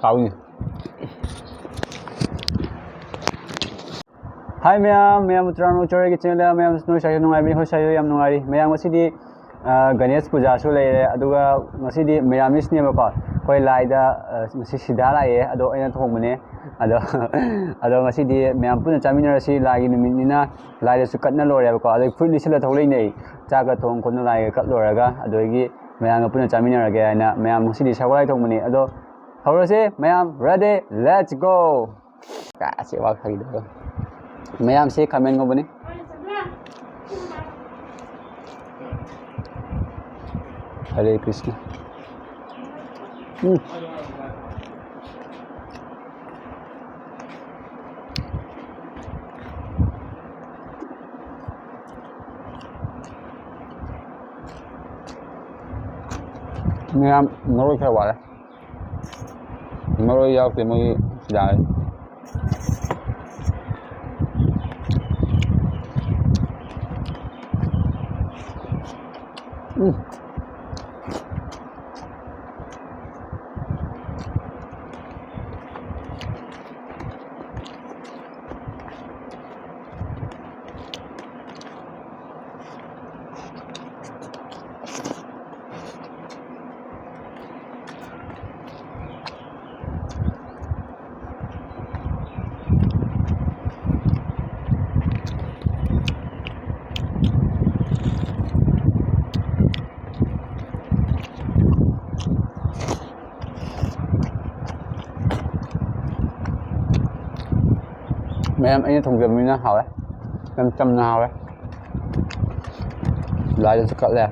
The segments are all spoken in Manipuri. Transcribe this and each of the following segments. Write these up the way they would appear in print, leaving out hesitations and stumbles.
ꯍꯥꯎꯅꯤ ꯍꯥꯏ ꯃꯌꯥꯝ ꯇꯔꯥꯅꯣ ꯆꯣꯔꯦꯒꯤ ꯆꯦꯅꯦꯜꯗ ꯃꯌꯥꯝ ꯅꯣꯏꯁꯥꯏꯁꯨ ꯅꯨꯡꯉꯥꯏꯕꯤ ꯍꯣꯏ ꯁꯥꯏꯁꯨ ꯌꯥꯝ ꯅꯨꯡꯉꯥꯏꯔꯤ ꯃꯌꯥꯝ ꯉꯁꯤꯗꯤ ꯒꯅꯦꯁ ꯄꯨꯖꯥꯁꯨ ꯂꯩꯔꯦ ꯑꯗꯨꯒ ꯉꯁꯤꯗꯤ ꯃꯦꯔꯥꯃꯤꯁꯅꯦꯕꯀꯣ ꯑꯩꯈꯣꯏ ꯂꯥꯏꯗ ꯉꯁꯤ ꯁꯤꯗꯥ ꯂꯥꯛꯑꯦ ꯑꯗꯣ ꯑꯩꯅ ꯊꯣꯡꯕꯅꯦ ꯑꯗꯣ ꯉꯁꯤꯗꯤ ꯃꯌꯥꯝ ꯄꯨꯟꯅ ꯆꯥꯃꯤꯟꯅꯔꯁꯤ ꯂꯥꯏꯒꯤ ꯅꯨꯃꯤꯠꯅꯤꯅ ꯂꯥꯏꯗꯁꯨ ꯀꯠꯅ ꯂꯣꯏꯔꯦꯕꯀꯣ ꯑꯗꯩ ꯐꯨꯔꯤꯠ ꯂꯤꯁꯜꯂ ꯊꯣꯛꯂꯛꯏꯅꯦ ꯆꯥꯛꯀ ꯊꯣꯡ ꯈꯣꯠꯅ ꯂꯥꯏꯒ ꯀꯠ ꯂꯣꯏꯔꯒ ꯑꯗꯒꯤ ꯃꯌꯥꯝꯒ ꯄꯨꯟꯅ ꯆꯥꯃꯤꯟꯅꯔꯒꯦ ꯍꯥꯏꯅ ꯃꯌꯥꯝ ꯉꯁꯤꯗꯤ ꯁꯒꯣꯜ ꯊꯣꯡꯕꯅꯤ ꯑꯗꯣ ꯍꯧꯔꯁꯦ ꯃꯌꯥꯝ ꯔꯦꯗꯤ ꯂꯦꯠꯁ ꯒꯣ ꯀꯥꯁꯦ ꯋꯥ ꯈꯪꯗꯕ ꯃꯌꯥꯝꯁꯦ ꯈꯥꯃꯦꯟ ꯉꯧꯕꯅꯤ हरे Krishna Mày nói sao vậy? Nói giao thì mới dài. Mẹ anh thùng giùm mình nó hào đấy, 500 nào đấy, lại cho cỡ này.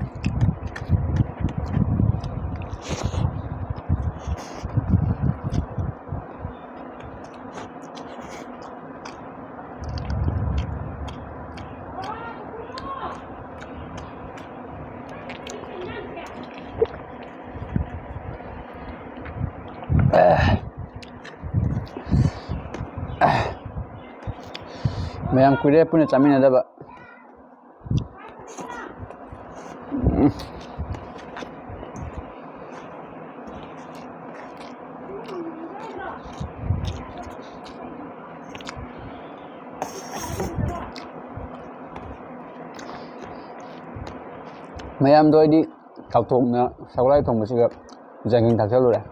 Meyam kuliah punya camin ada pak. Meyam đôi đi thọc thùng nữa, sau đó thùng một sự dành hình thằng theo luôn này.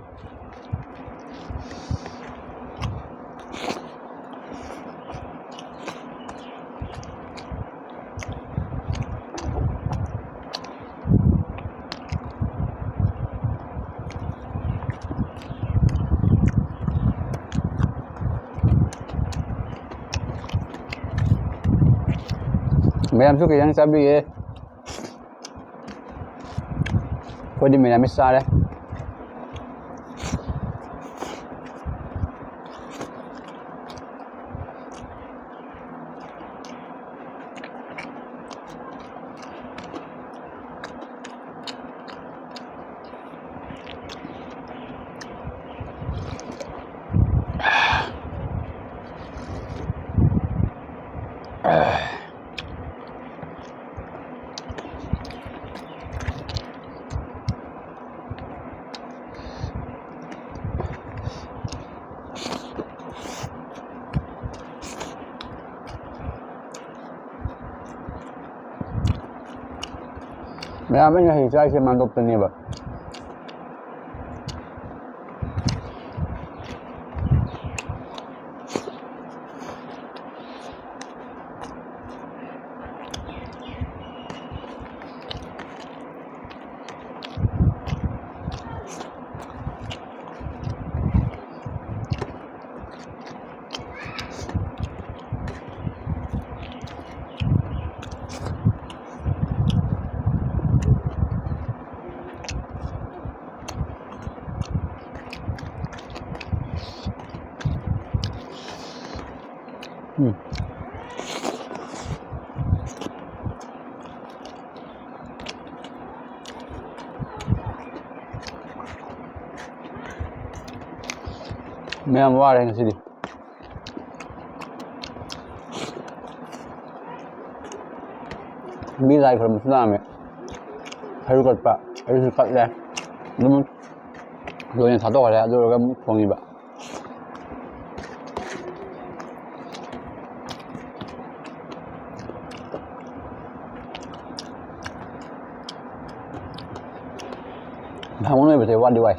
Meyam suka yang sabi eh. Kau di mana misal eh? Meyam ini hijau sih mantap nih pak. Meyam var yang sini. Bilai kalau Muslim ya, harus kat pak, harus kat lah. ꯑꯗꯨꯝ ꯂꯣꯏꯅ ꯊꯥꯗꯣꯛꯈ꯭ꯔꯦ ꯑꯗꯨꯒ ꯑꯃꯨꯛ ꯊꯣꯡꯉꯤꯕ 방어는 왜 대화 리와이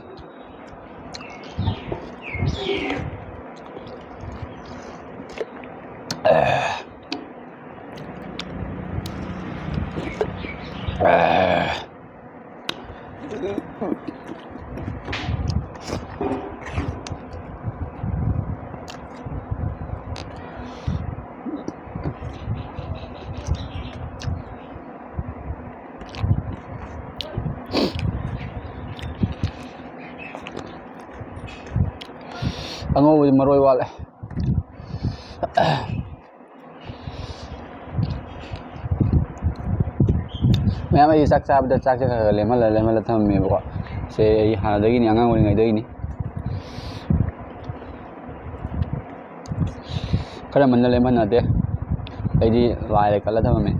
방어부지 머로이 와래 मैम ये चाक चाबदा चाक चाक लेमल थम्मेबको से हानादगिनि आंगां ओरिङैदगिनि खरा मनना लेमनादे अइदि लाइले कल्ला थम्मे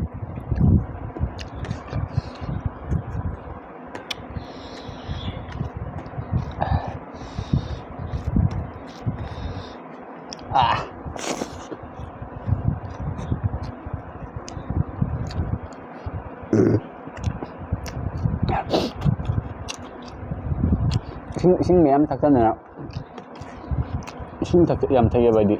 ꯏꯁꯤꯡ ꯃꯌꯥꯝ ꯊꯛꯆꯟꯗꯅ ꯏꯁꯤꯡ ꯌꯥꯝ ꯊꯛꯑꯦꯕ ꯑꯩꯗꯤ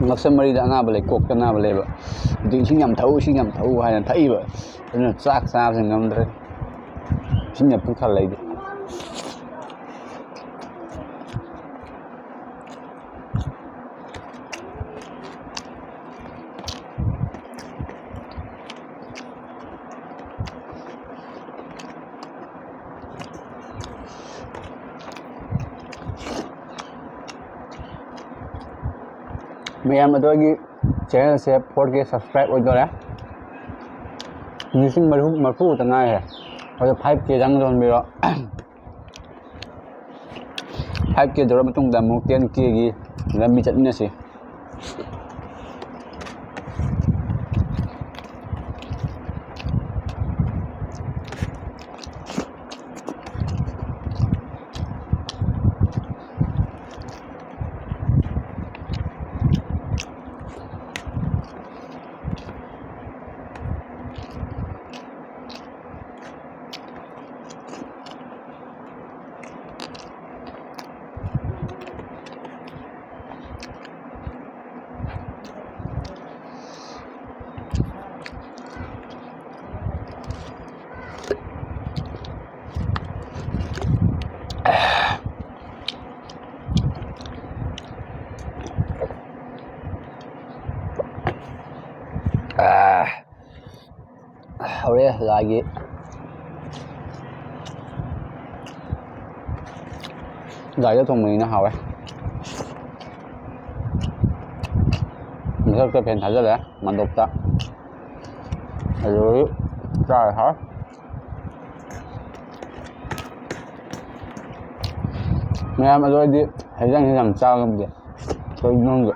ꯉꯛꯁꯝ ꯃꯔꯤꯗ ꯑꯅꯥꯕ ꯂꯩ ꯀꯣꯛꯇ ꯑꯅꯥꯕ ꯂꯩꯕ ꯑꯗꯨ ꯏꯁꯤꯡ ꯌꯥꯝ ꯊꯛꯎ ꯍꯥꯏꯅ ꯊꯛꯏꯕ ꯑꯗꯨꯅ ꯆꯥꯛ ꯆꯥꯕꯁꯦ ꯉꯝꯗ꯭ꯔꯦ ꯏꯁꯤꯡꯅ ꯄꯨꯛ ꯊꯜꯂꯦ ꯑꯩꯗꯤ मैम अदोगी चैनल से 4K सब्सक्राइब होदोरे लिसिंग मरफू तना है और 5K जंग दोन बिरो 5K दोरा मतुंग दा मु 10K गी लंबी चटमिनसी Hore lagi gaya thong mình nó hào ấy mình sẽ cái phèn thả ra đấy mà đục ta rồi ra hả nghe mà rồi đi thấy rằng làm sao không vậy tôi ngon rồi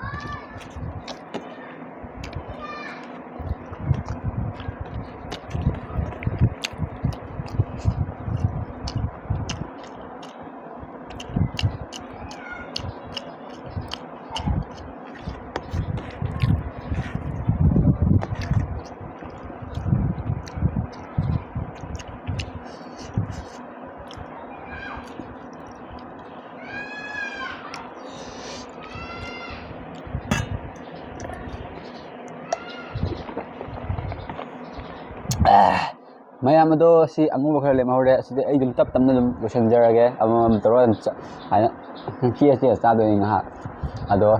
मैम अदो सी अंगुब खर लेमहौरे सिदे आई दुम तप तमना दुम लोसनजरगे अमम तरो हाना की चादोनि ngha अदो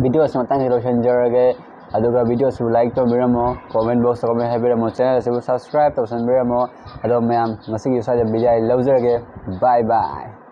वीडियो समतंग लोसनजरगे अदुगा वीडियो सु लाइक तो बिरमो कमेंट बॉक्स कमेंट हाइबिरमो चैनल से सब्सक्राइब तो सनबिरमो अदो मैम ngasi gi साजे बिजाय लौजरगे बाय बाय